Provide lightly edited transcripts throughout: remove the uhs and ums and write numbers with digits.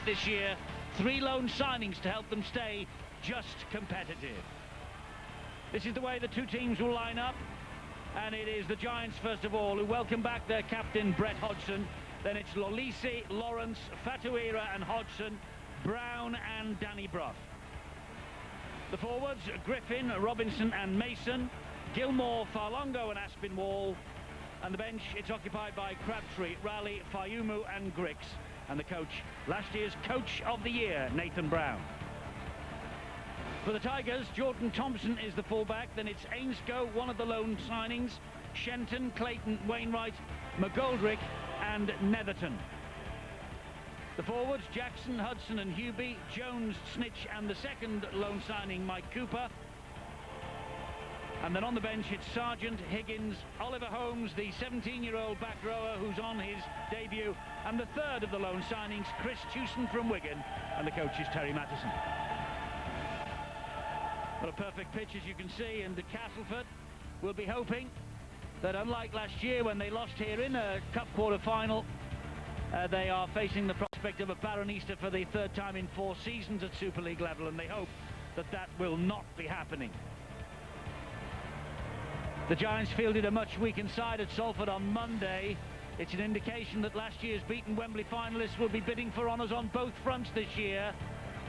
this year. 3 loan signings to help them stay just competitive. This is the way the two teams will line up. And it is the Giants, first of all, who welcome back their captain, Brett Hodgson. Then it's Lolisi, Lawrence, Fatuira and Hodgson, Brown and Danny Brough. The forwards, Griffin, Robinson and Mason, Gilmore, Farlongo and Aspinwall. And the bench, it's occupied by Crabtree, Raleigh, Fayumu and Griggs. And the coach, last year's Coach of the Year, Nathan Brown. For the Tigers, Jordan Thompson is the fullback. Then it's Ainscough, one of the loan signings, Shenton, Clayton, Wainwright, McGoldrick and Netherton. The forwards, Jackson, Hudson and Hubie, Jones, Snitch and the second loan signing, Mike Cooper. And then on the bench it's Sargent, Higgins, Oliver Holmes, the 17-year-old back rower who's on his debut, and the third of the loan signings, Chris Tewson from Wigan, and the coach is Terry Mattison. What a perfect pitch, as you can see, and Castleford will be hoping that, unlike last year when they lost here in a cup quarter-final, they are facing the prospect of a Baronista for the 3rd time in 4 seasons at Super League level, and they hope that that will not be happening. The Giants fielded a much weakened side at Salford on Monday. It's an indication that last year's beaten Wembley finalists will be bidding for honours on both fronts this year.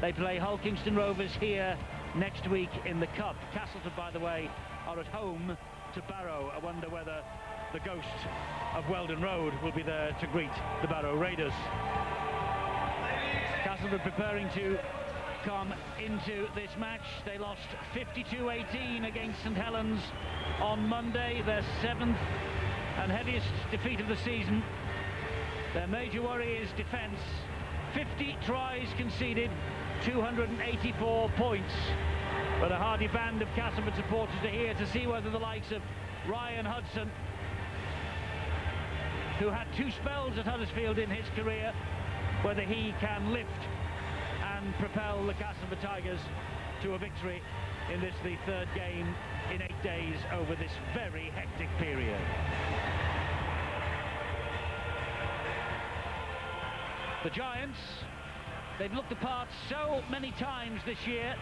They play Hull Kingston Rovers here next week in the Cup. Castleford, by the way, are at home to Barrow. I wonder whether the ghost of Weldon Road will be there to greet the Barrow Raiders. Castleford preparing to come into this match. They lost 52-18 against St Helens on Monday, their 7th and heaviest defeat of the season. Their major worry is defence. 50 tries conceded, 284 points. But a hardy band of Castleford supporters are here to see whether the likes of Ryan Hudson, who had 2 spells at Huddersfield in his career, whether he can lift and propel the Castleford Tigers to a victory in this, the 3rd game in 8 days over this very hectic period. The Giants, they've looked apart so many times this year,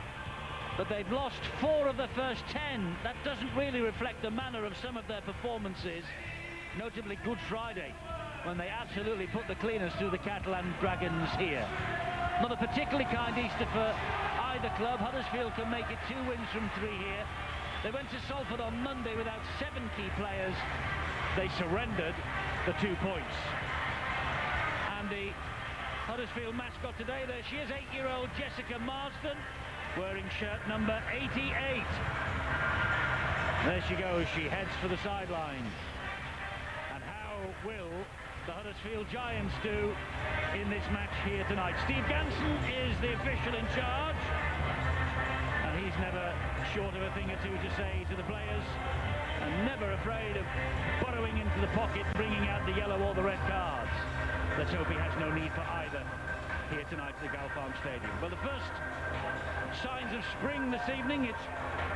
but they've lost 4 of the first 10. That doesn't really reflect the manner of some of their performances, notably Good Friday, when they absolutely put the cleaners through the Catalan Dragons here. Not a particularly kind Easter for either club. Huddersfield can make it 2 wins from 3 here. They went to Salford on Monday without 7 key players. They surrendered the 2 points. And the Huddersfield mascot today, there she is, 8-year-old Jessica Marsden, wearing shirt number 88. There she goes, she heads for the sidelines. And how will the Huddersfield Giants do in this match here tonight? Steve Ganson is the official in charge, and he's never short of a thing or 2 to say to the players, and never afraid of burrowing into the pocket, bringing out the yellow or the red cards. Let's hope he has no need for either here tonight at the Gulf Farm Stadium. But the first signs of spring this evening. It's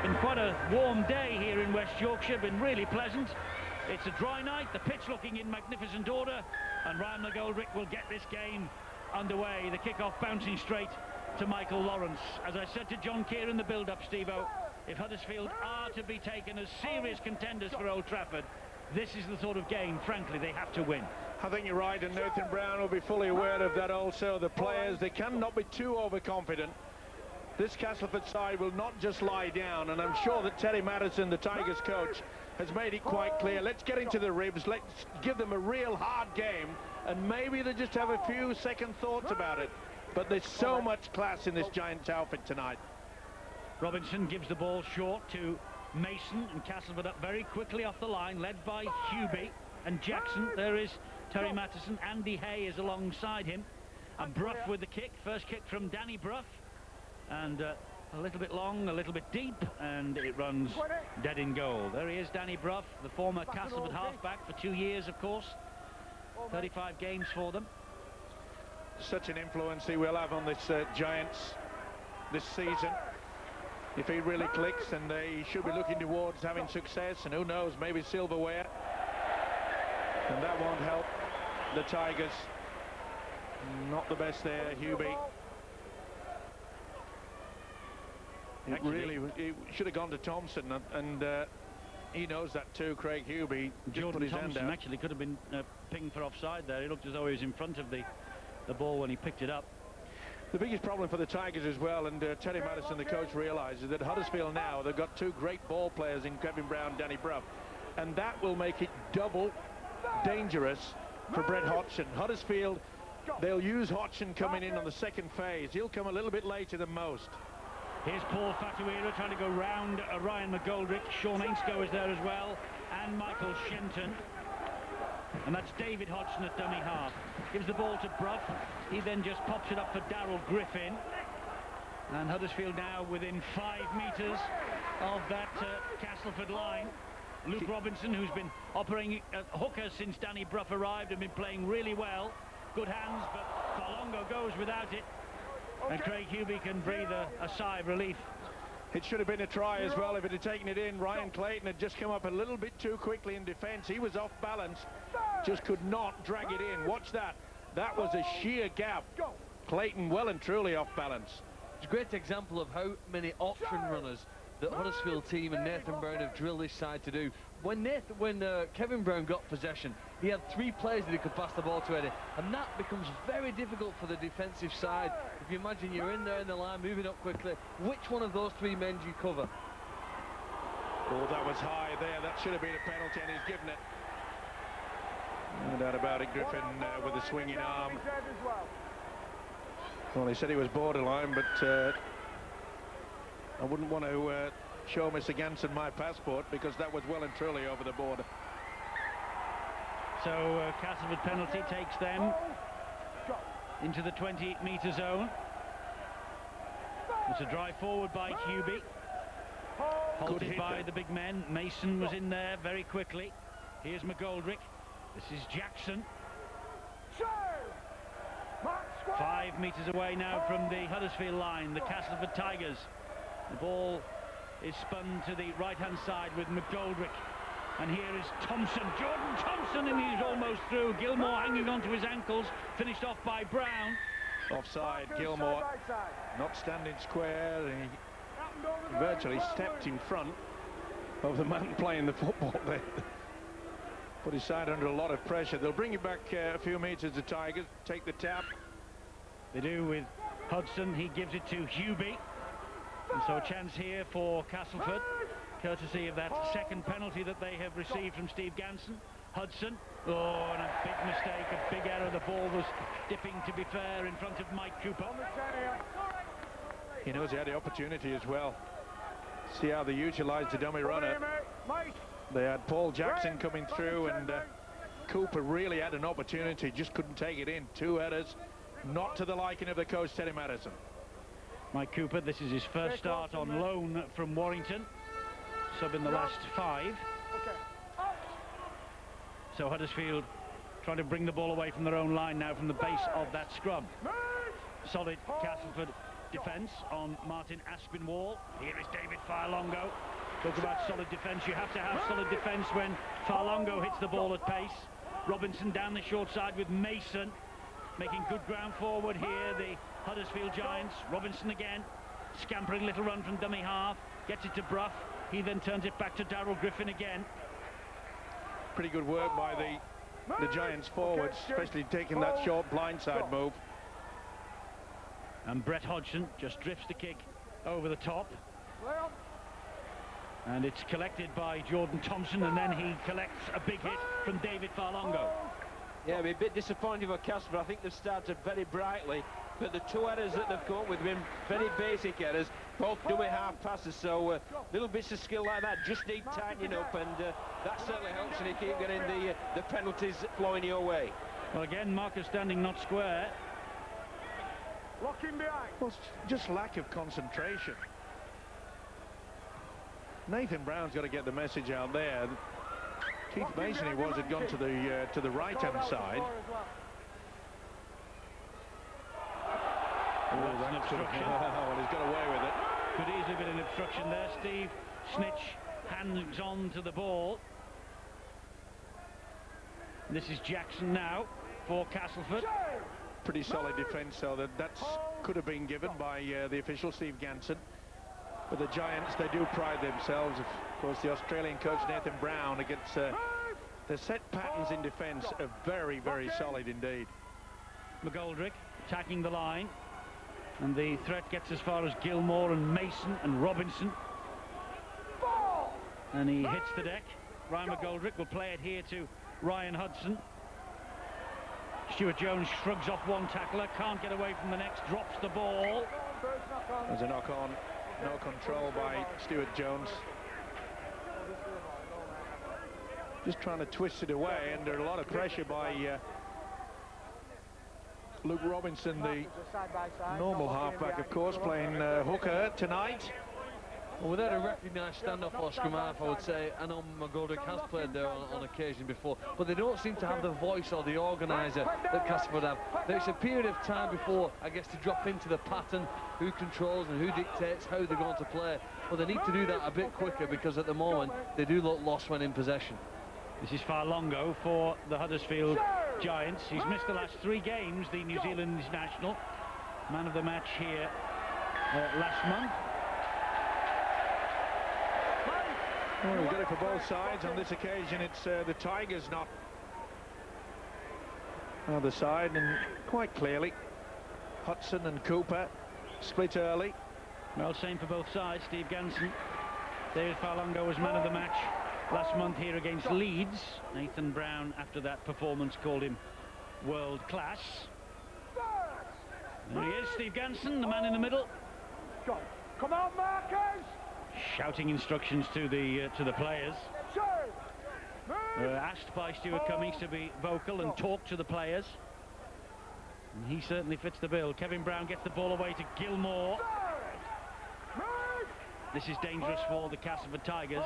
been quite a warm day here in West Yorkshire, been really pleasant. It's a dry night, the pitch looking in magnificent order, and Ryan McGoldrick will get this game underway. The kick-off bouncing straight to Michael Lawrence. As I said to John Keir in the build-up, Steve-O, if Huddersfield are to be taken as serious contenders for Old Trafford, this is the sort of game, frankly, they have to win. I think you're right, and Nathan Brown will be fully aware of that also. The players, they cannot be too overconfident. This Castleford side will not just lie down, and I'm sure that Terry Mattison, the Tigers coach, has made it quite clear. Let's get into the ribs, let's give them a real hard game, and maybe they just have a few second thoughts about it. But there's so much class in this Giants outfit tonight. Robinson gives the ball short to Mason, and Castleford up very quickly off the line, led by Hubie and Jackson. There is Terry Mattison. Andy Hay is alongside him, and Brough with the kick. First kick from Danny Brough, and a little bit long, a little bit deep, and it runs dead in goal. There he is, Danny Brough, the former Castleford halfback for 2 years, of course. 35 games for them. Such an influence he will have on this Giants this season. If he really clicks, and they should be looking towards having success, and who knows, maybe silverware. And that won't help the Tigers Not the best there, Hubie. It should have gone to Thompson, and he knows that too. Craig Hubie just put his hand Thompson out. actually could have been pinged for offside there. He looked as though he was in front of the ball when he picked it up. The biggest problem for the Tigers as well, and Terry Madison, the coach, realises that Huddersfield now, they've got two great ball players in Kevin Brown, Danny Brough, and that will make it double dangerous for Brett Hodgson. Huddersfield, they'll use Hodgson coming in on the second phase. He'll come a little bit later than most. Here's Paul Fatuira trying to go round Ryan McGoldrick. Sean Ainscough is there as well, and Michael Shenton. And that's David Hodgson at dummy half. Gives the ball to Brough. He then just pops it up for Darryl Griffin. And Huddersfield now within 5 metres of that Castleford line. Luke Robinson, who's been operating at hooker since Danny Brough arrived, and been playing really well. Good hands, but Farlongo goes without it. And Craig Hubie can breathe a sigh of relief. It should have been a try as well if it had taken it in. Ryan Clayton had just come up a little bit too quickly in defence. He was off balance, just could not drag it in. Watch that. That was a sheer gap. Clayton well and truly off balance. It's a great example of how many option runners the Huddersfield team and Nathan Brown have drilled this side to do. When Kevin Brown got possession, he had 3 players that he could pass the ball to Eddie, and that becomes very difficult for the defensive side. If you imagine you're in there in the line, moving up quickly, which one of those 3 men do you cover? Oh, that was high there. That should have been a penalty, and he's given it. No doubt about it. Griffin with a swinging arm. Well, he said he was borderline, but I wouldn't want to show Mr. Ganson my passport, because that was well and truly over the border. So Castleford penalty takes them into the 20-metre zone. It's a drive forward by Hubie. Halted by the big men. Mason was in there very quickly. Here's McGoldrick. This is Jackson. 5 metres away now from the Huddersfield line, the Castleford Tigers. The ball is spun to the right-hand side with McGoldrick. And here is Thompson, Jordan Thompson, and he's almost through. Gilmore hanging on to his ankles, finished off by Brown. Offside, Gilmore not standing square, and he virtually stepped in front of the man playing the football there. Put his side under a lot of pressure. They'll bring it back a few metres, the Tigers, take the tap. They do with Hudson. He gives it to Hubie. And so a chance here for Castleford, courtesy of that second penalty that they have received from Steve Ganson. Hudson, oh, and a big mistake, a big error. The ball was dipping, to be fair, in front of Mike Cooper. He knows he had the opportunity as well. See how they utilised the dummy runner. They had Paul Jackson coming through, and Cooper really had an opportunity, just couldn't take it in. 2 headers, not to the liking of the coach, Terry Madison. Mike Cooper, this is his first start on loan from Warrington. Sub in the last 5. So Huddersfield trying to bring the ball away from their own line now from the base of that scrum. Solid Castleford defence on Martin Aspinwall. Here is David Farlongo. Talk about solid defence. You have to have solid defence when Farlongo hits the ball at pace. Robinson down the short side with Mason, making good ground forward here, the Huddersfield Giants. Robinson again, scampering little run from dummy half, gets it to Brough. He then turns it back to Darryl Griffin again. Pretty good work by the Giants forwards, especially taking that short blindside move. And Brett Hodgson just drifts the kick over the top. And it's collected by Jordan Thompson, and then he collects a big hit from David Farlongo. Yeah, it'll be a bit disappointing for Castleford. I think they've started very brightly, but the 2 errors that they've come up with have been very basic errors, both dummy half passes, so little bits of skill like that just need tightening up, and that certainly helps when you keep getting the penalties flowing your way. Well, again, Marcus standing not square. Locking behind. Well, it's just lack of concentration. Nathan Brown's got to get the message out there. Keith Mason, he was, had gone to the right-hand side. Oh, that's an obstruction. Well, he's got away with it. Could easily been an obstruction there. Steve Snitch hangs on to the ball. This is Jackson now for Castleford. pretty solid defence, so that could have been given by the official, Steve Ganson. But the Giants, they do pride themselves. Of course, the Australian coach, Nathan Brown, against the set patterns in defence are very, very solid indeed. McGoldrick attacking the line, and the threat gets as far as Gilmore and Mason and Robinson. And he hits the deck. Ryan McGoldrick will play it here to Ryan Hudson. Stuart Jones shrugs off one tackler, can't get away from the next, drops the ball. There's a knock-on, no control by Stuart Jones. Just trying to twist it away under a lot of pressure by Luke Robinson, the normal halfback, of course, playing hooker tonight. Well, without a recognised standoff or scrum half, I would say, I know McGoldrick has played there on occasion before, but they don't seem to have the voice or the organiser that Castleford have. There's a period of time before, I guess, to drop into the pattern, who controls and who dictates how they're going to play. Well, they need to do that a bit quicker, because at the moment, they do look lost when in possession. This is Farlongo for the Huddersfield Giants. He's missed the last 3 games, the New Zealand international. Man of the match here last month. Well, we've got it for both sides. On this occasion, it's the Tigers not other side, and quite clearly Hudson and Cooper split early. Well, same for both sides. Steve Ganson. David Farlongo was man of the match last month here against Leeds. Nathan Brown, after that performance, called him world class. There he is, Steve Ganson, the man in the middle. Come on, Marcus! Shouting instructions to the players. Asked by Stuart Cummings to be vocal and talk to the players. And he certainly fits the bill. Kevin Brown gets the ball away to Gilmore. This is dangerous for the Castleford Tigers,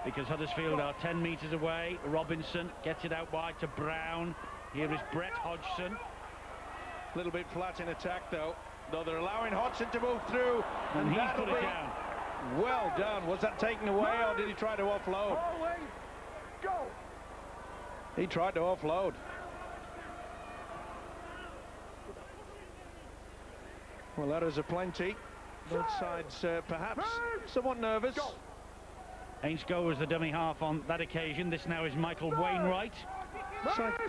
because Huddersfield are 10 metres away. Robinson gets it out wide to Brown. Here is Brett Hodgson. A little bit flat in attack, though they're allowing Hodgson to move through, and he's put it down. Well done. Was that taken away, or did he try to offload? He tried to offload. Well, that is a plenty. Both sides perhaps somewhat nervous. Ainscough was the dummy half on that occasion. This now is Michael Wainwright.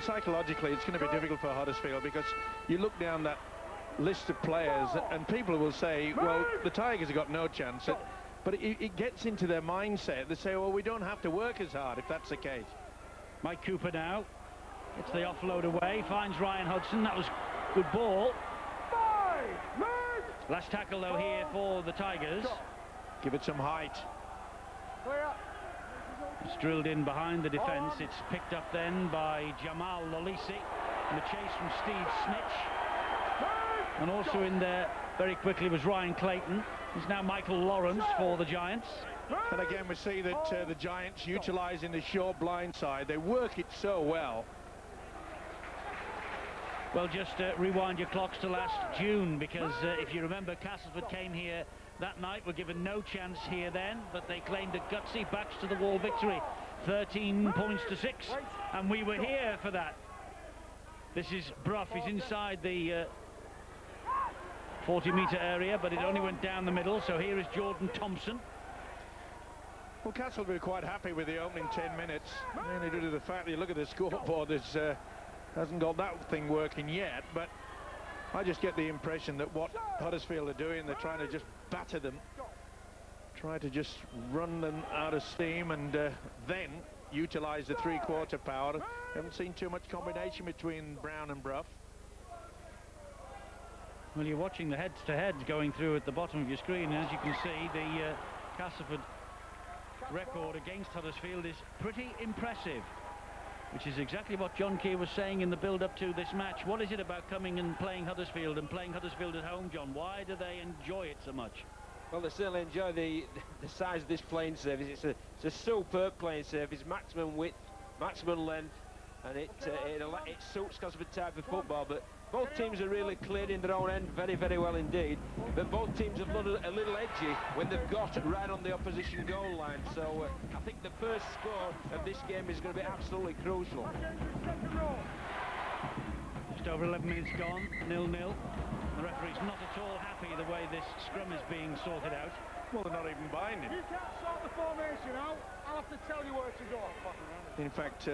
Psychologically, it's going to be difficult for Huddersfield, because you look down that list of players and people will say, well, the Tigers have got no chance. But it gets into their mindset. They say, well, we don't have to work as hard if that's the case. Mike Cooper now gets the offload away, finds Ryan Hudson. That was good ball. Last tackle, though, here for the Tigers. Give it some height. It's drilled in behind the defence. It's picked up then by Jamal Lolisi. And the chase from Steve Snitch. And also in there very quickly was Ryan Clayton. It's now Michael Lawrence for the Giants. And again, we see that the Giants utilising the short blind side. They work it so well. Well, just rewind your clocks to last June, because if you remember, Castleford came here that night, were given no chance here then, but they claimed a gutsy backs-to-the-wall victory, 13 points to 6, and we were here for that. This is Brough. He's inside the 40-metre area, but it only went down the middle, so here is Jordan Thompson. Well, Castleford were quite happy with the opening 10 minutes, mainly due to the fact that you look at the scoreboard, there's hasn't got that thing working yet, but I just get the impression that what Huddersfield are doing, they're trying to just batter them, try to just run them out of steam, and then utilise the three-quarter power. Haven't seen too much combination between Brown and Brough. Well, you're watching the heads-to-heads going through at the bottom of your screen, and as you can see, the Castleford record against Huddersfield is pretty impressive, which is exactly what John Key was saying in the build-up to this match. What is it about coming and playing Huddersfield at home, John? Why do they enjoy it so much? Well, they certainly enjoy the size of this playing surface. It's a superb playing surface, maximum width, maximum length, and it suits Castleford type of football. But both teams are really cleared in their own end very, very well indeed. But both teams have looked a little edgy when they've got right on the opposition goal line. So I think the first score of this game is going to be absolutely crucial. Just Just over 11 minutes gone, 0-0. The referee's not at all happy the way this scrum is being sorted out. Well, they're not even binding. You can't sort the formation out. I'll have to tell you where to go. In fact,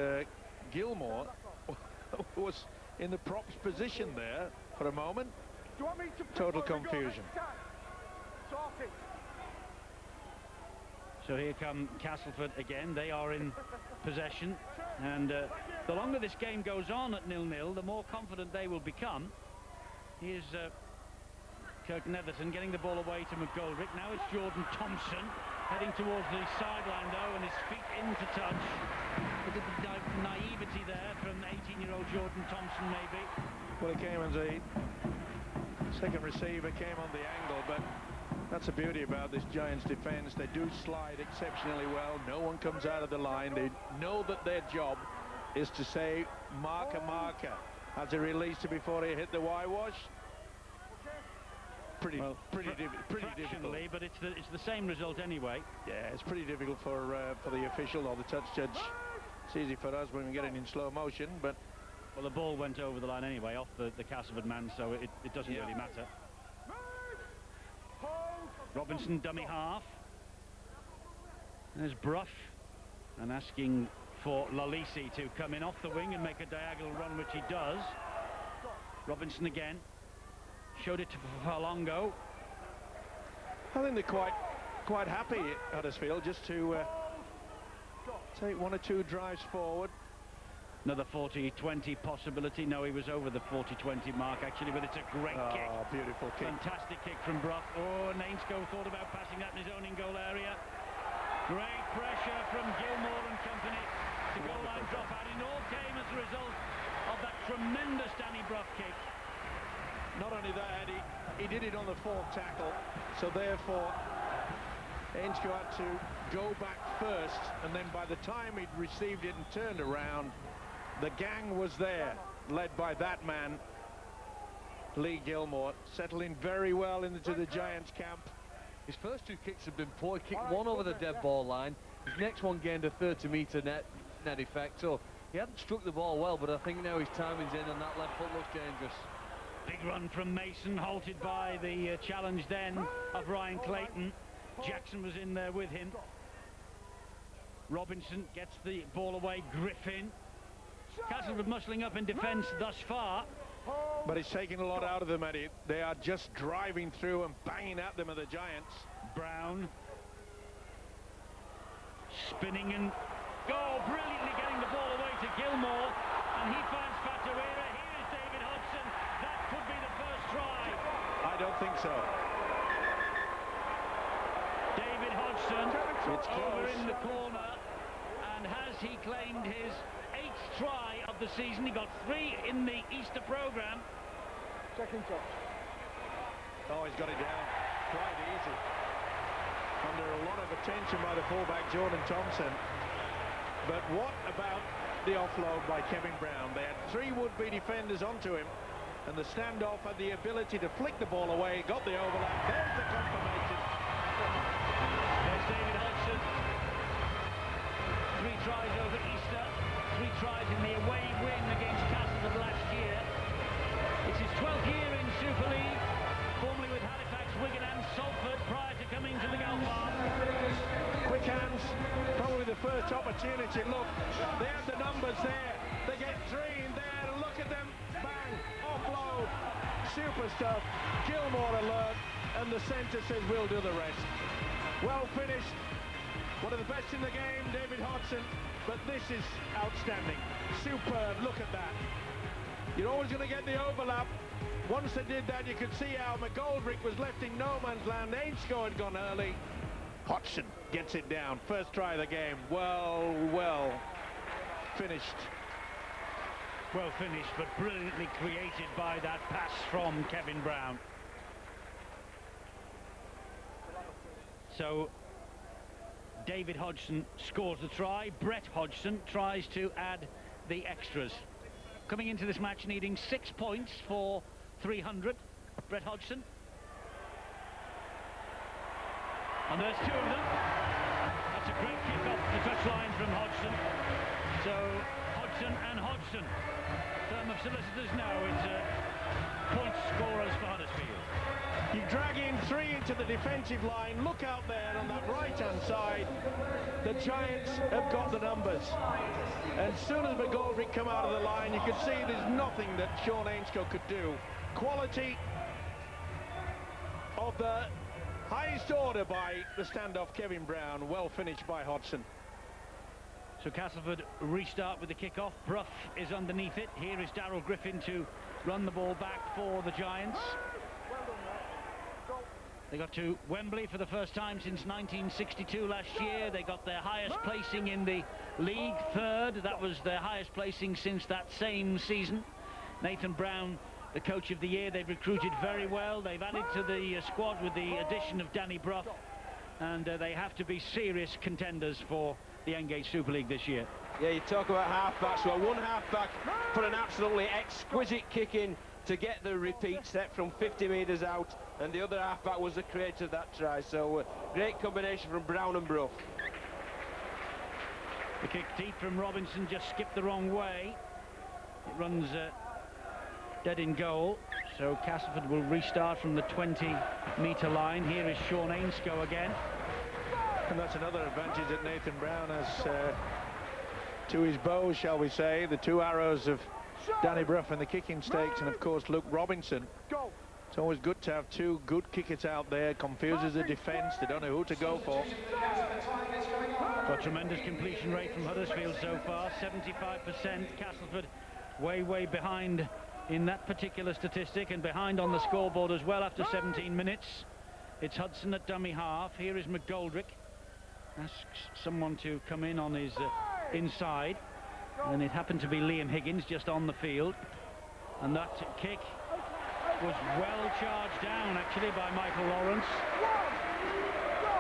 Gilmore was in the props position there for a moment. Do you want me to Total confusion. Sort it. So here come Castleford again. They are in possession, and the longer this game goes on at 0-0, the more confident they will become. Here's Kirk Netherton getting the ball away to McGoldrick. Now it's Jordan Thompson heading towards the sideline though, and his feet into touch. Look at the naivety there from 18-year-old Jordan Thompson, maybe. Well, it came as a second receiver, came on the angle, but that's the beauty about this Giants defence. They do slide exceptionally well. No one comes out of the line. They know that their job is to say, marker, marker. Has he released it before he hit the Y-wash? Pretty difficult. But it's the same result anyway. Yeah, it's pretty difficult for the official or the touch judge. It's easy for us when we get it in slow motion, but well, the ball went over the line anyway, off the Castleford man, so it doesn't really matter. Robinson, dummy half. There's Bruff, and asking for Lalisi to come in off the wing and make a diagonal run, which he does. Robinson again. Showed it to Falongo. I think they're quite happy at Huddersfield just to take one or two drives forward. Another 40-20 possibility. No, he was over the 40-20 mark actually, but it's a great kick. Oh, beautiful kick. Fantastic kick from Bruff. Oh, Nainsko thought about passing that in his own in-goal area. Great pressure from Gilmore and company. The goal line drop out. It all came as a result of that tremendous Danny Bruff kick. Not only that, he did it on the fourth tackle, so therefore Ainsko had to go back first, and then by the time he'd received it and turned around, the gang was there, led by that man, Lee Gilmore, settling very well into the Giants camp. His first two kicks have been poor. He kicked one over the dead ball line. His next one gained a 30-metre net effect, so he hadn't struck the ball well, but I think now his timing's in and that left foot looks dangerous. Big run from Mason, halted by the challenge then of Ryan Clayton. Jackson was in there with him. Robinson gets the ball away. Griffin. Castleford muscling up in defence thus far. But he's taking a lot out of them, Eddie. They are just driving through and banging at them, at the Giants. Brown. Spinning and brilliantly getting the ball away to Gilmore. And he finds Fatuera. Here is David Hodgson. That could be the first try. I don't think so. David Hodgson It's over close. in the corner. And has he claimed his 8th try of the season? He got 3 in the Easter programme. Second touch. Oh, he's got it down. Quite easy. Under a lot of attention by the fullback, Jordan Thompson. But what about the offload by Kevin Brown? They had 3 would-be defenders onto him, and the standoff had the ability to flick the ball away, got the overlap. There's the confirmation. There's David Hodgson. 3 tries over Easter, 3 tries in the away win against Castleford last year. It's his 12th year in Super League, formerly with Halifax, Wigan and Salford prior to coming to the Golf Farm. Quick hands, probably the first opportunity. Look, they have the numbers there. They get 3 in there, and look at them. Bang, offload, super stuff. Gilmore alert, and the centre says we'll do the rest. Well finished. One of the best in the game, David Hodgson, but this is outstanding. Superb, look at that. You're always going to get the overlap. Once they did that, you could see how McGoldrick was left in no man's land. Ainsko had gone early. Hodgson gets it down. First try of the game. Well finished. Well finished, but brilliantly created by that pass from Kevin Brown. So David Hodgson scores the try. Brett Hodgson tries to add the extras. Coming into this match needing 6 points for 300. Brett Hodgson. And there's 2 of them. That's a great kick off the touchline from Hodgson. So Robertson and Hodgson. Firm of solicitors now, it's point scorers for Huddersfield. You drag in 3 into the defensive line. Look out there on that right-hand side. The Giants have got the numbers. And as soon as McGoldrick come out of the line, you could see there's nothing that Sean Ainscough could do. Quality of the highest order by the standoff Kevin Brown. Well finished by Hodgson. So Castleford restart with the kick-off. Brough is underneath it. Here is Daryl Griffin to run the ball back for the Giants. They got to Wembley for the first time since 1962 last year. They got their highest placing in the league, 3rd. That was their highest placing since that same season. Nathan Brown, the coach of the year. They've recruited very well. They've added to the squad with the addition of Danny Brough. And they have to be serious contenders for the Engage Super League this year. Yeah, you talk about half-backs. Well, one half-back put an absolutely exquisite kick in to get the repeat set from 50 metres out, and the other half-back was the creator of that try. So great combination from Brown and Brough. The kick deep from Robinson just skipped the wrong way. It runs dead in goal, so Castleford will restart from the 20-metre line. Here is Sean Ainscough again. And that's another advantage that Nathan Brown has to his bow, shall we say. The 2 arrows of Danny Brough in the kicking stakes, and of course Luke Robinson. It's always good to have 2 good kickers out there. Confuses the defence. They don't know who to go for. Got tremendous completion rate from Huddersfield so far, 75%. Castleford way behind in that particular statistic, and behind on the scoreboard as well after 17 minutes. It's Hudson at dummy half. Here is McGoldrick. Asks someone to come in on his inside, and it happened to be Liam Higgins just on the field. And that kick was well charged down actually by Michael Lawrence.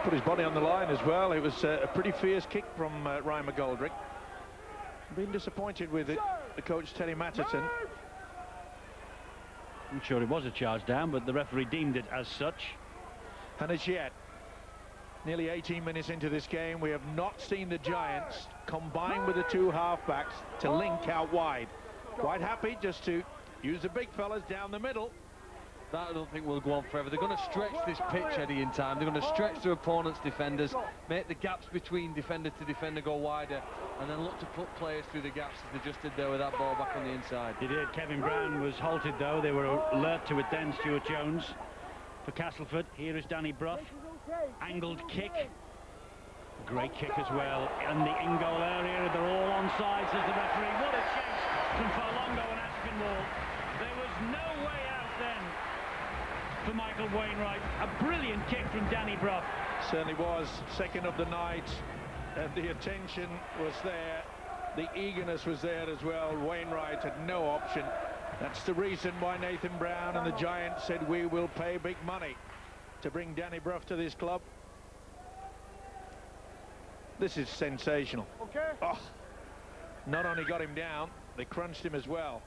Put his body on the line as well. It was a pretty fierce kick from Ryan McGoldrick. Been disappointed with it, the coach Terry Matterson. I'm sure it was a charge down, but the referee deemed it as such. And as yet, nearly 18 minutes into this game, we have not seen the Giants combine with the 2 halfbacks to link out wide. Quite happy just to use the big fellas down the middle. That I don't think will go on forever. They're going to stretch this pitch, Eddie, in time. They're going to stretch their opponent's defenders, make the gaps between defender to defender go wider, and then look to put players through the gaps as they just did there with that ball back on the inside. They did. Kevin Brown was halted though. They were alert to it then. Stuart Jones for Castleford. Here is Danny Brough. Angled kick. Great kick as well. And the in-goal area, they're all onside, says the referee. What a chase from Farlongo and Aspinwall. There was no way out then for Michael Wainwright. A brilliant kick from Danny Brough. Certainly was. Second of the night, and the attention was there. The eagerness was there as well. Wainwright had no option. That's the reason why Nathan Brown and the Giants said we will pay big money to bring Danny Brough to this club. This is sensational. Oh, not only got him down, they crunched him as well.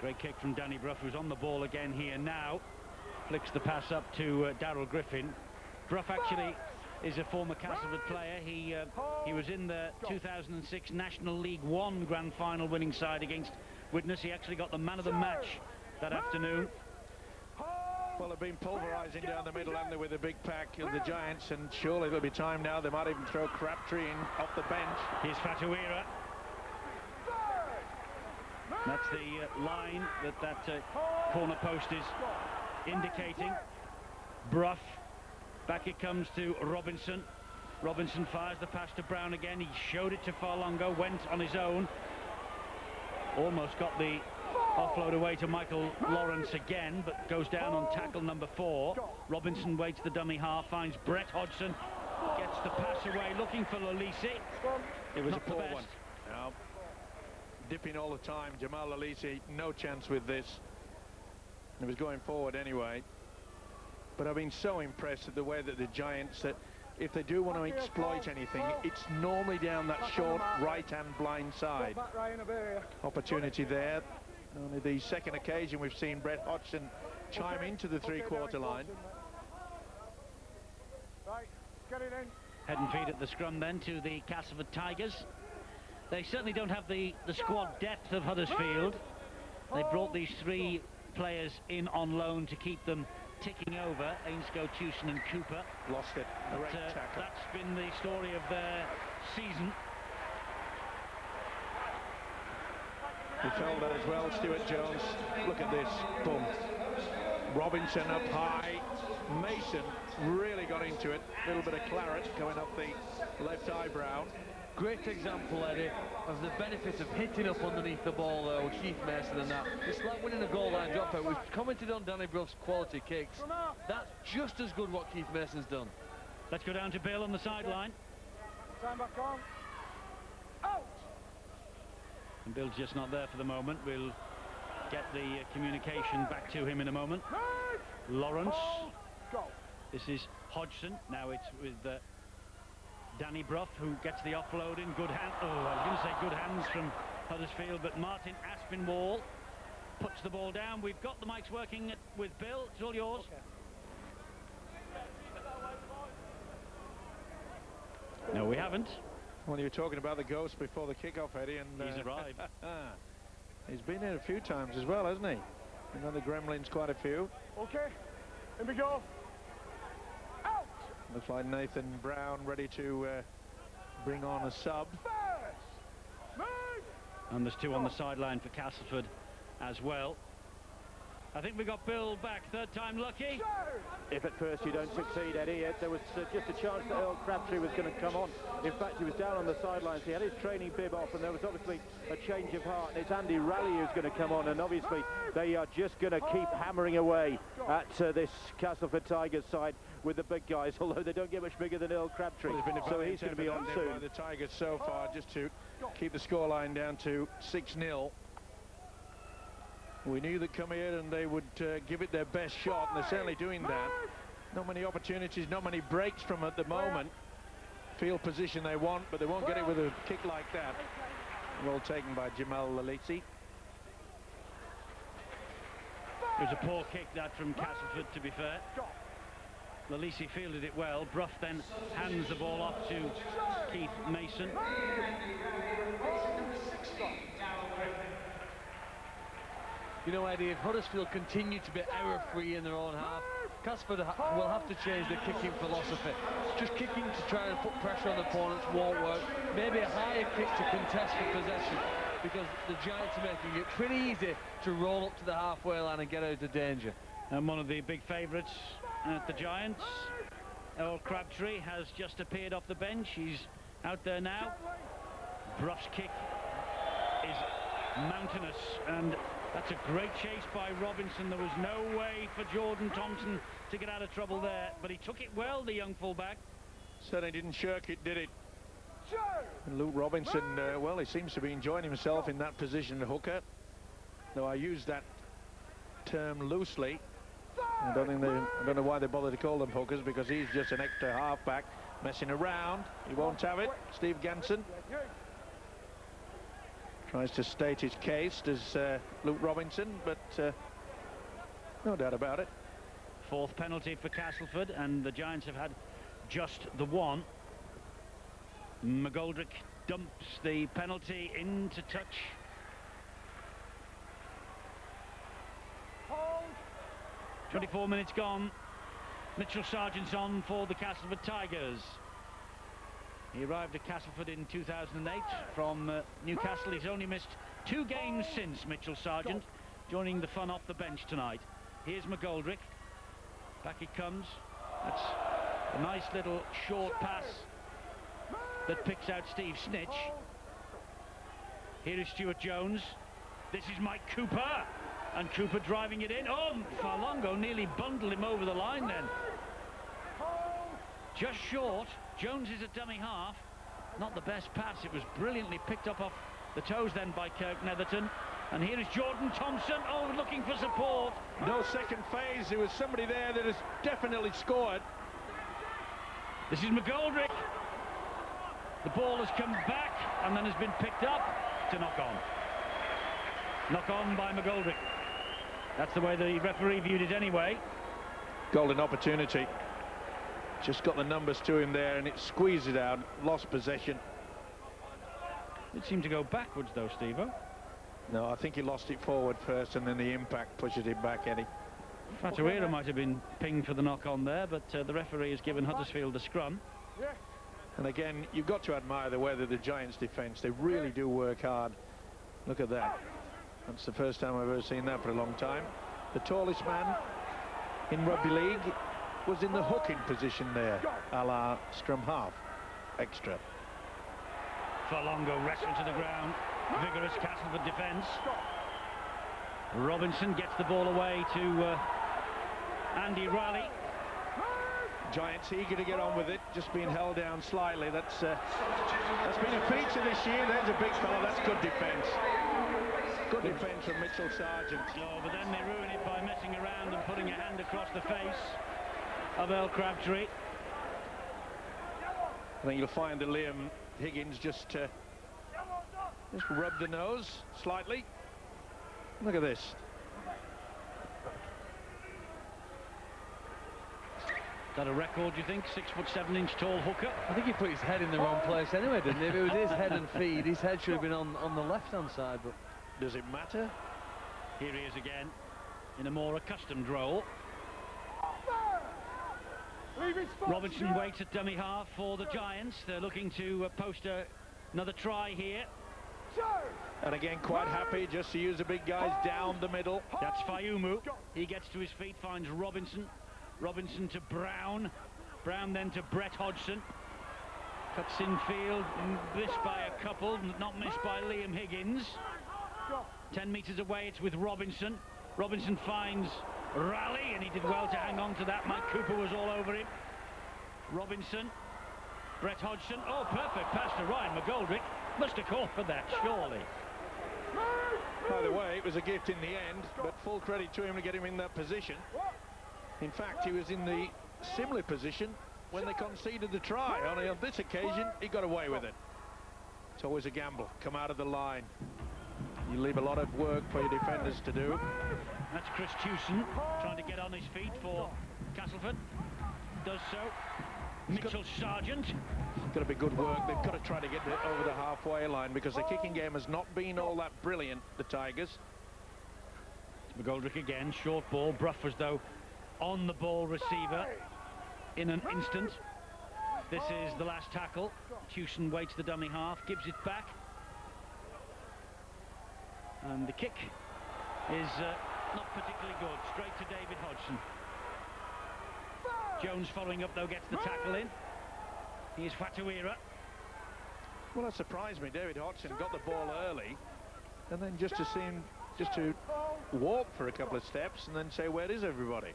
Great kick from Danny Brough, who's on the ball again here now. Flicks the pass up to Daryl Griffin. Brough actually is a former Castleford player. He was in the 2006 National League One Grand Final winning side against Widnes. He actually got the man of the match that afternoon. Well, they've been pulverising down the middle, haven't they, with a big pack of the Giants, and surely there'll be time now. They might even throw Crabtree in off the bench. Here's Fatuira. That's the line that corner post is indicating. Brough. Back it comes to Robinson. Robinson fires the pass to Brown again. He showed it to Farlongo, went on his own. Almost got the offload away to Michael Lawrence again, but goes down on tackle number 4. Robinson waits the dummy half, finds Brett Hodgson, gets the pass away, looking for Lalisi. It was Not a poor the one. No. Dipping all the time. Jamal Lalisi, no chance with this. He was going forward anyway. But I've been so impressed at the way that the Giants, that if they do want to exploit anything, it's normally down that short right-hand blind side. Opportunity there. Only the second occasion we've seen Brett Hodgson chime into the three-quarter line. Right, get it in. Head and feet at the scrum then to the Castleford Tigers. They certainly don't have the squad depth of Huddersfield. They brought these 3 players in on loan to keep them ticking over, Ainscough, Tewson and Cooper. Lost it. Great tackle. That's been the story of their season. He fell down as well, Stuart Jones. Look at this, boom. Robinson up high. Mason really got into it. A little bit of claret going up the left eyebrow. Great example, Eddie, of the benefit of hitting up underneath the ball there with Keith Mason and that. It's like winning a goal line dropout. We've commented on Danny Bruff's quality kicks. That's just as good what Keith Mason's done. Let's go down to Bill on the sideline. Time back on. Out! And Bill's just not there for the moment. We'll get the communication back to him in a moment. Lawrence. Go. This is Hodgson. Now it's with Danny Bruff, who gets the offload in. Good hand. Oh, I was going to say good hands from Huddersfield, but Martin Aspinwall puts the ball down. We've got the mics working with Bill. It's all yours. Okay. No, we haven't. Well, you were talking about the ghost before the kick-off, Eddie, and he's arrived. He's been here a few times as well, hasn't he? You know, the Gremlins quite a few. Okay, here we go. Out! Looks like Nathan Brown ready to bring on a sub. First. Move! And there's 2 on the sideline for Castleford as well. I think we got Bill back, 3rd time lucky. If at first you don't succeed, Eddie, there was just a chance that Earl Crabtree was going to come on. In fact, he was down on the sidelines. He had his training bib off, and there was obviously a change of heart. And it's Andy Raleigh who's going to come on, and obviously they are just going to keep hammering away at this Castleford Tigers side with the big guys, although they don't get much bigger than Earl Crabtree. Well, so he's going to be on soon. By the Tigers so far, just to keep the scoreline down to 6-0. We knew they'd come here and they would give it their best shot, and they're certainly doing that. Not many opportunities, not many breaks from at the moment. Field position they want, but they won't get it with a kick like that. Well taken by Jamal Lalisi. It was a poor kick, that, from Castleford, to be fair. Lalisi fielded it well. Bruff then hands the ball off to Keith Mason. You know, Eddie, if Huddersfield continue to be error-free in their own half, Castleford will have to change their kicking philosophy. Just kicking to try and put pressure on the opponents won't work. Maybe a higher kick to contest for possession, because the Giants are making it pretty easy to roll up to the halfway line and get out of danger. And one of the big favourites at the Giants, Earl Crabtree, has just appeared off the bench. He's out there now. Bruff's kick is mountainous, and that's a great chase by Robinson. There was no way for Jordan Thompson to get out of trouble there, but he took it well, the young fullback. Certainly didn't shirk it, did it? And Luke Robinson, well, he seems to be enjoying himself in that position, hooker. Though I use that term loosely. I don't know why they bother to call them hookers, because he's just an extra halfback messing around. He won't have it. Steve Ganson tries to state his case as Luke Robinson, but no doubt about it. 4th penalty for Castleford, and the Giants have had just the 1. McGoldrick dumps the penalty into touch. Hold. 24 minutes gone. Mitchell Sargent's on for the Castleford Tigers. He arrived at Castleford in 2008 from Newcastle. He's only missed 2 games since, Mitchell Sargent, joining the fun off the bench tonight. Here's McGoldrick. Back he comes. That's a nice little short pass that picks out Steve Snitch. Here is Stuart Jones. This is Mike Cooper. And Cooper driving it in. Oh, Farlongo nearly bundled him over the line then. Just short. Jones is a dummy half. Not the best pass. It was brilliantly picked up off the toes then by Kirk Netherton. And here is Jordan Thompson. Oh, looking for support. No second phase. There was somebody there that has definitely scored. This is McGoldrick. The ball has come back and then has been picked up to knock on. Knock on by McGoldrick. That's the way the referee viewed it anyway. Golden opportunity. Just got the numbers to him there, and it squeezed it out. Lost possession. It seemed to go backwards though, Steve-o. No, I think he lost it forward first, and then the impact pushes it back, Eddie. Fatuera might have been pinged for the knock-on there, but the referee has given Huddersfield a scrum. And again, you've got to admire the way that the Giants' defence, they really do work hard. Look at that. That's the first time I've ever seen that for a long time. The tallest man in rugby league was in the hooking position there, a la scrum half, extra. Furlongo wrestled to the ground. Vigorous Castleford defence. Robinson gets the ball away to Andy Riley. Giants eager to get on with it, just being held down slightly. That's been a feature this year. There's a big fella. That's good defence. Good defence from Mitchell Sargent. Oh, but then they ruin it by messing around and putting a hand across the face of Earl Crabtree. I think you'll find that Liam Higgins just rubbed the nose slightly. Look at this. Is that a record, do you think? 6'7" tall hooker. I think he put his head in the wrong place anyway, didn't he? If it was his head and feet, his head should have been on the left-hand side. But does it matter? Here he is again, in a more accustomed role. Robinson waits at dummy half for the Giants. They're looking to post another try here. And again, quite happy just to use the big guys down the middle. That's Fayumu. He gets to his feet, finds Robinson. Robinson to Brown. Brown then to Brett Hodgson. Cuts infield, missed by a couple, not missed by Liam Higgins. 10 metres away, it's with Robinson. Robinson finds Raleigh, and he did well to hang on to that. Mike Cooper was all over him. Robinson, Brett Hodgson. Oh, perfect pass to Ryan McGoldrick. Must have called for that, surely. By the way, it was a gift in the end, but full credit to him to get him in that position. In fact, he was in the similar position when they conceded the try. Only on this occasion, he got away with it. It's always a gamble. Come out of the line. You leave a lot of work for your defenders to do. That's Chris Tewson trying to get on his feet for Castleford. Does so. Mitchell Sargent. It's got to be good work. They've got to try to get over the halfway line because the kicking game has not been all that brilliant, the Tigers. McGoldrick again, short ball. Brough was, though, on the ball receiver in an instant. This is the last tackle. Tewson waits the dummy half, gives it back. And the kick is not particularly good. Straight to David Hodgson. Jones following up, though, gets the tackle in. Here's Fatuera. Well, that surprised me. David Hodgson got the ball early, and then just to walk for a couple of steps and then say, where is everybody?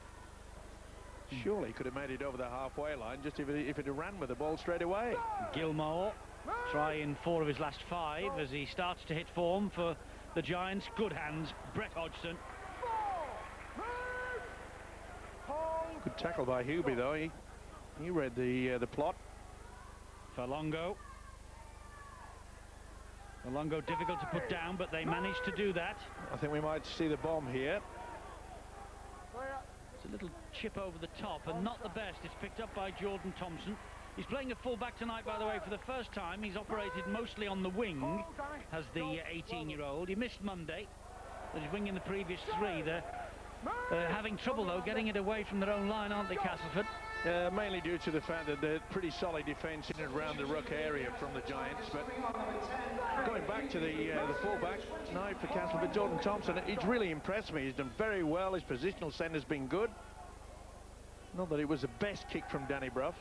Surely he could have made it over the halfway line just if it had ran with the ball straight away. Gilmore trying 4 of his last 5 as he starts to hit form for the Giants. Good hands, Brett Hodgson. Good tackle by Hubie, though. He read the plot. Furlongo difficult to put down, but they managed to do that. I think we might see the bomb here. It's a little chip over the top and not the best. It's picked up by Jordan Thompson. He's playing at full-back tonight, by the way, for the first time. He's operated mostly on the wing as the 18-year-old. He missed Monday, but he's winging the previous 3. They're having trouble, though, getting it away from their own line, aren't they, Castleford? Mainly due to the fact that they're pretty solid defence in and around the ruck area from the Giants. But going back to the full-back tonight for Castleford, Jordan Thompson, he's really impressed me. He's done very well. His positional centre's been good. Not that it was the best kick from Danny Brough.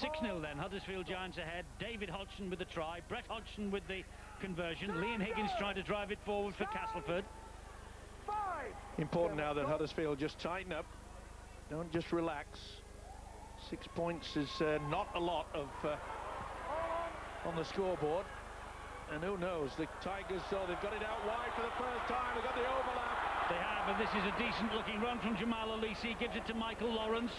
6-0 then, Huddersfield Giants ahead. David Hodgson with the try, Brett Hodgson with the conversion. Liam Higgins trying to drive it forward for Castleford. Important now that Huddersfield just tighten up. Don't just relax. 6 points is not a lot of on the scoreboard. And who knows, the Tigers, they've got it out wide for the first time. They've got the overlap. They have, and this is a decent looking run from Jamal Alisi. Gives it to Michael Lawrence.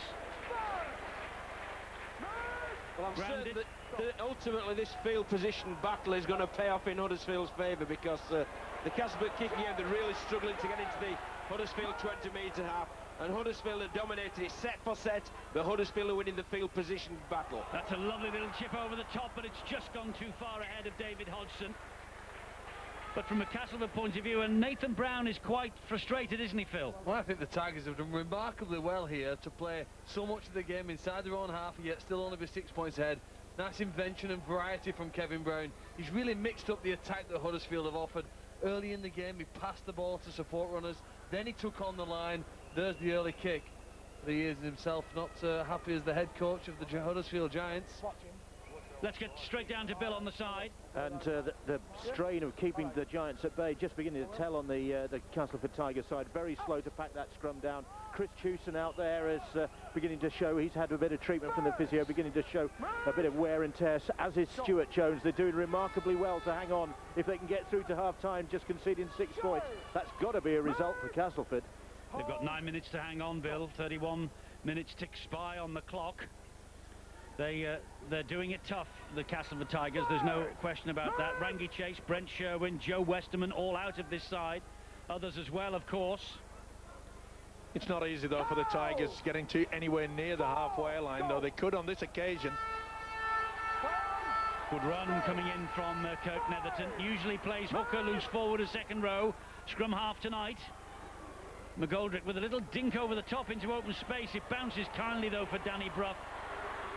Well, I'm certain that ultimately this field position battle is going to pay off in Huddersfield's favour, because the Castleford kicking game, they're really struggling to get into Huddersfield 20-metre half, and Huddersfield are dominated it set for set, but Huddersfield are winning the field position battle. That's a lovely little chip over the top, but it's just gone too far ahead of David Hodgson. But from a Castleford point of view, and Nathan Brown is quite frustrated, isn't he, Phil? Well, I think the Tigers have done remarkably well here to play so much of the game inside their own half, yet still only be 6 points ahead. Nice invention and variety from Kevin Brown. He's really mixed up the attack that Huddersfield have offered. Early in the game, he passed the ball to support runners, then he took on the line. There's the early kick. But he is himself not happy as the head coach of the Huddersfield Giants. Let's get straight down to Bill on the side. And the strain of keeping the Giants at bay just beginning to tell on the Castleford Tigers side. Very slow to pack that scrum down. Chris Chewson out there is beginning to show he's had a bit of treatment from the physio, beginning to show a bit of wear and tear, as is Stuart Jones. They're doing remarkably well to hang on if they can get through to half-time, just conceding 6 points. That's got to be a result for Castleford. They've got 9 minutes to hang on, Bill. 31 minutes ticks by on the clock. They're doing it tough, the Castleford Tigers. There's no question about that. Rangi Chase, Brent Sherwin, Joe Westerman, all out of this side. Others as well, of course. It's not easy, though, for the Tigers getting to anywhere near the halfway line, though they could on this occasion. Good run coming in from Kirk Netherton. Usually plays hooker, loose forward a second row. Scrum half tonight. McGoldrick with a little dink over the top into open space. It bounces kindly, though, for Danny Brough.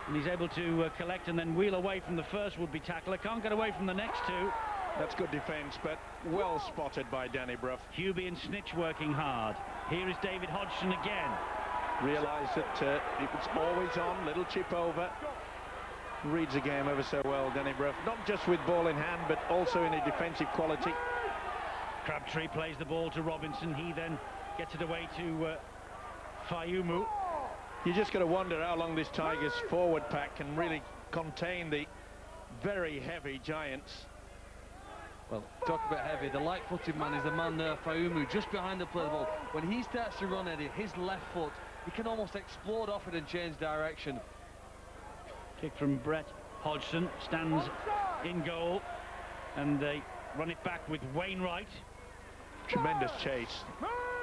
And he's able to collect and then wheel away from the first would-be tackler. Can't get away from the next two. That's good defence, but well spotted by Danny Brough. Hubie and Snitch working hard. Here is David Hodgson again. Realised that it was always on, little chip over. Reads the game ever so well, Danny Brough. Not just with ball in hand, but also in a defensive quality. Crabtree plays the ball to Robinson. He then gets it away to Fayumu. You just got to wonder how long this Tigers forward pack can really contain the very heavy Giants. Well, talk about heavy. The light-footed man is the man there, Fayumu, just behind the play of the ball. When he starts to run, Eddie, his left foot, he can almost explode off it and change direction. Kick from Brett Hodgson, stands in goal, and they run it back with Wainwright. Tremendous chase.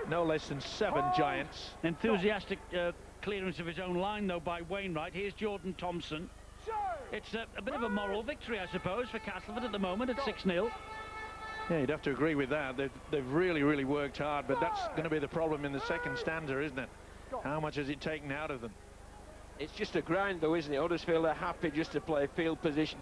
No less than 7 Giants. Enthusiastic clearance of his own line, though, by Wainwright. Here's Jordan Thompson. It's a bit of a moral victory, I suppose, for Castleford at the moment at 6-0. Yeah, you'd have to agree with that. They've really, really worked hard, but that's going to be the problem in the second stanza, isn't it? How much has it taken out of them? It's just a grind, though, isn't it? Huddersfield are happy just to play field position,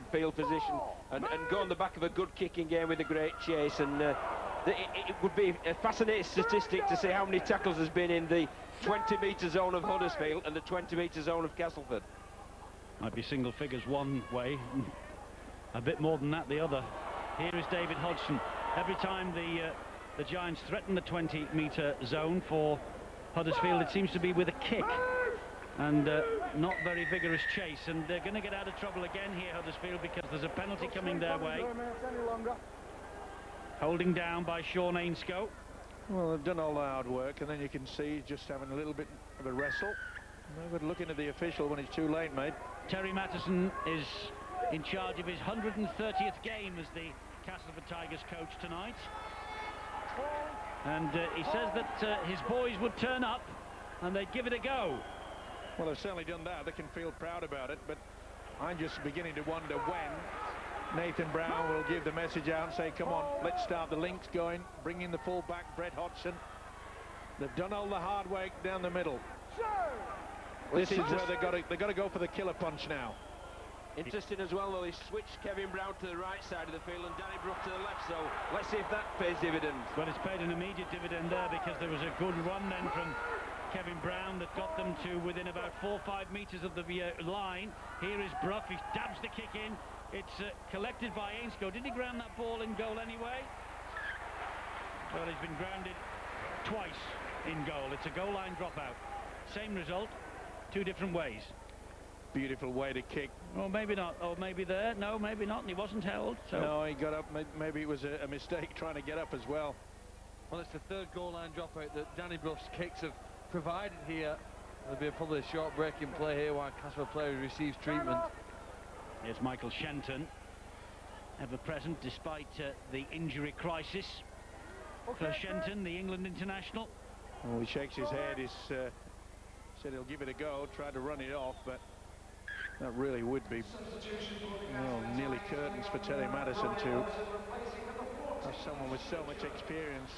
and go on the back of a good kicking game with a great chase. And it would be a fascinating statistic to see how many tackles has been in the 20-metre zone of Huddersfield and the 20-metre zone of Castleford. Might be single figures one way, a bit more than that the other. Here is David Hodgson. Every time the Giants threaten the 20-metre zone for Huddersfield, it seems to be with a kick and not very vigorous chase, and they're going to get out of trouble again here, Huddersfield, because there's a penalty coming their way. Holding down by Sean Ainscoe. Well, they've done all the hard work, and then you can see just having a little bit of a wrestle. No good looking at the official when it's too late, mate. Terry Mattison is in charge of his 130th game as the Castleford Tigers coach tonight. And he says that his boys would turn up and they'd give it a go. Well, they've certainly done that. They can feel proud about it, but I'm just beginning to wonder when Nathan Brown will give the message out and say, come on, let's start the links going, bring in the full-back, Brett Hodgson. They've done all the hard work down the middle. This is where they've got to go for the killer punch now. Interesting as well, though, he switched Kevin Brown to the right side of the field and Danny Brough to the left, so let's see if that pays dividends. Well, it's paid an immediate dividend there, because there was a good run then from Kevin Brown that got them to within about 4 or 5 metres of the line. Here is Brough. He dabs the kick in. It's collected by Ainscoe. Did he ground that ball in goal anyway? Well, he's been grounded twice in goal. It's a goal line dropout. Same result, 2 different ways. Beautiful way to kick. Well, maybe not. Or maybe there. No, maybe not. And he wasn't held. So. No, he got up. Maybe it was a mistake trying to get up as well. Well, it's the 3rd goal line dropout that Danny Brough's kicks have provided here. There'll be probably a short break in play here while Castleford player receives treatment. Here's Michael Shenton, ever present despite the injury crisis. For Shenton, the England international, Well, he shakes his head. He's said he'll give it a go, try to run it off, but that really would be, well, nearly curtains for Terry Madison to have someone with so much experience.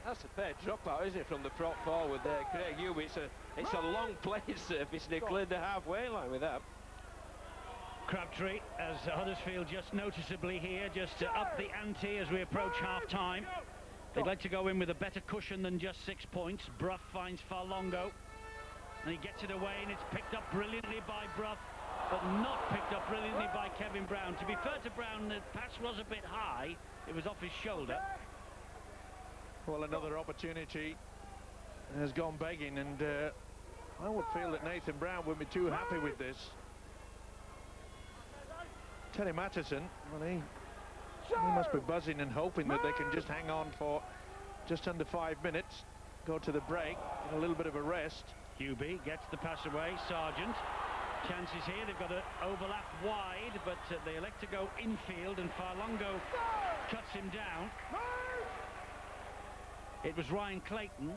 That's a fair dropout, isn't it, from the prop forward there, Craig Hugh? It's a long playing surface, and he cleared the halfway line with that. Crabtree, as Huddersfield just noticeably here, just to up the ante as we approach half-time. They'd like to go in with a better cushion than just 6 points. Brough finds Farlongo, and he gets it away, and it's picked up brilliantly by Brough, but not picked up brilliantly by Kevin Brown. To be fair to Brown, the pass was a bit high. It was off his shoulder. Well, another opportunity has gone begging, and I would feel that Nathan Brown wouldn't be too happy with this. Terry Mattison, well, he must be buzzing and hoping that they can just hang on for just under 5 minutes, go to the break, get a little bit of a rest. Hubie gets the pass away. Sargent, chances here. They've got to overlap wide, but they elect to go infield, and Farlongo cuts him down. It was Ryan Clayton.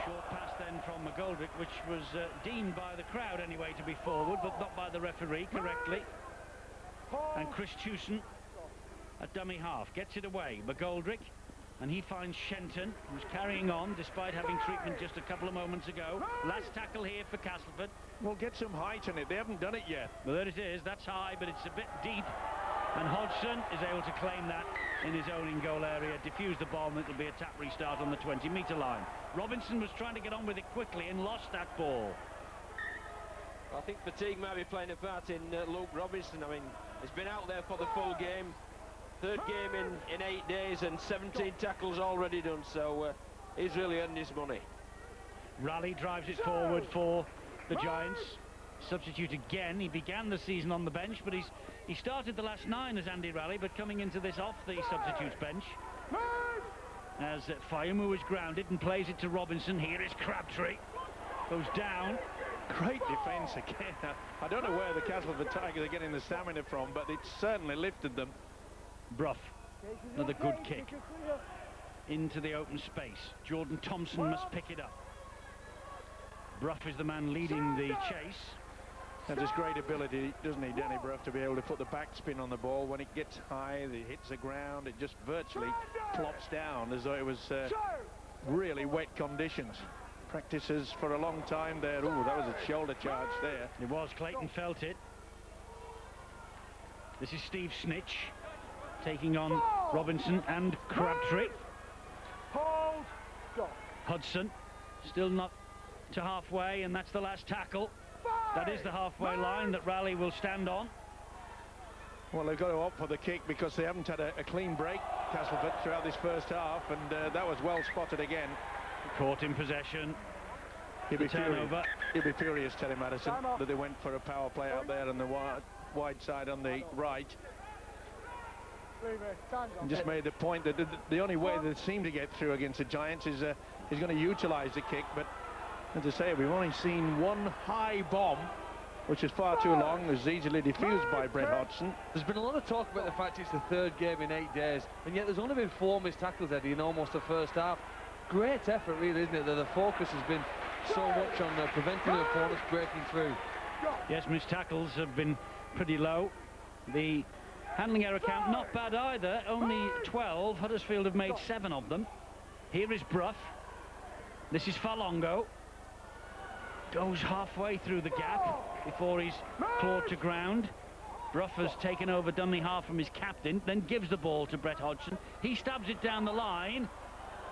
Short pass then from McGoldrick, which was deemed by the crowd anyway to be forward, but not by the referee correctly. And Chris Tewson at dummy half gets it away. McGoldrick, and he finds Shenton, who's carrying on despite having treatment just a couple of moments ago. Last tackle here for Castleford. Well, get some height in it. They haven't done it yet. Well, there it is. That's high, but it's a bit deep. And Hodgson is able to claim that in his own in-goal area, diffuse the ball, and it'll be a tap restart on the 20-metre line. Robinson was trying to get on with it quickly and lost that ball. I think fatigue might be playing a part in Luke Robinson. I mean, he's been out there for the full game. Third game in 8 days, and 17 tackles already done, so he's really earned his money. Raleigh drives it forward for the Giants. Substitute again. He began the season on the bench, but he started the last 9 as Andy Raleigh, but coming into this off the substitutes bench. As Fayumu is grounded and plays it to Robinson. Here is Crabtree. Goes down. Great defence again. I don't know where the Castleford Tigers are getting the stamina from, but it certainly lifted them. Brough, another good kick into the open space. Jordan Thompson must pick it up. Brough is the man leading the chase. Has this great ability, doesn't he, Danny Brough, to be able to put the backspin on the ball. When it gets high, it hits the ground, it just virtually plops down as though it was really wet conditions. Practices for a long time there. Ooh, that was a shoulder charge there. It was. Clayton felt it. This is Steve Snitch taking on Robinson and Crabtree. Hudson still not to halfway, and that's the last tackle. That is the halfway line that Raleigh will stand on. Well, they've got to opt for the kick because they haven't had a clean break, Castleford, throughout this first half, and that was well spotted again. Caught in possession. He'll be furious, Terry Madison, that they went for a power play out there on the wide side on the right. And just made the point that the only way they seem to get through against the Giants is going to utilise the kick, but as I say, we've only seen one high bomb, which is far too long, is easily diffused by Brett Hodgson. There's been a lot of talk about the fact it's the 3rd game in 8 days, and yet there's only been 4 missed tackles, Eddie, in almost the first half. Great effort, really, isn't it, that the focus has been so much on preventing the opponents breaking through. Yes, missed tackles have been pretty low. The handling error count not bad either, only 12. Huddersfield have made 7 of them. Here is Brough. This is Farlongo. Goes halfway through the gap before he's clawed to ground. Brough has taken over dummy half from his captain, then gives the ball to Brett Hodgson. He stabs it down the line.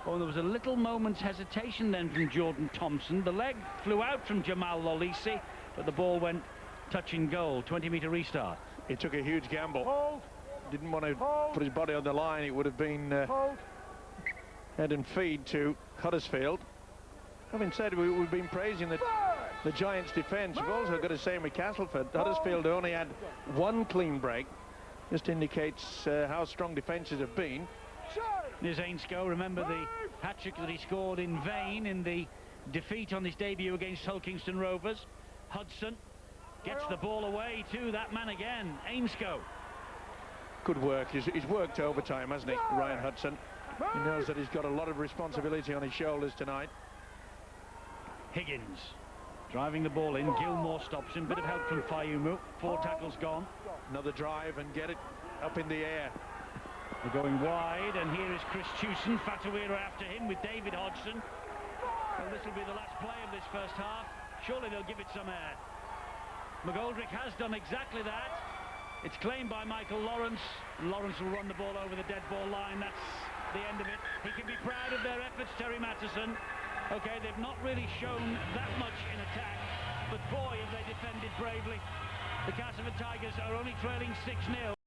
Oh, there was a little moment's hesitation then from Jordan Thompson. The leg flew out from Jamal Lolisi, but the ball went touching goal. 20-metre restart. He took a huge gamble. Didn't want to put his body on the line. It would have been head and feed to Huddersfield. Having said, we've been praising the Giants' defence. We've also got to say with Castleford, Huddersfield only had 1 clean break. Just indicates how strong defences have been. There's Ainscough. Remember the hat-trick that he scored in vain in the defeat on his debut against Hull Kingston Rovers. Hudson gets the ball away to that man again, Ainscough. Good work. He's worked overtime, hasn't he, Ryan Hudson? He knows that he's got a lot of responsibility on his shoulders tonight. Higgins driving the ball in. Gilmore stops him. Bit of help from Fayumu. 4 tackles gone. Another drive and get it up in the air. We're going wide, and here is Chris Chewson. Fatawira after him with David Hodgson. Well, this will be the last play of this first half. Surely they'll give it some air. McGoldrick has done exactly that. It's claimed by Michael Lawrence. Lawrence will run the ball over the dead ball line. That's the end of it. He can be proud of their efforts, Terry Mattison. Okay, they've not really shown that much in attack, but boy, have they defended bravely. The Castleford Tigers are only trailing 6-0.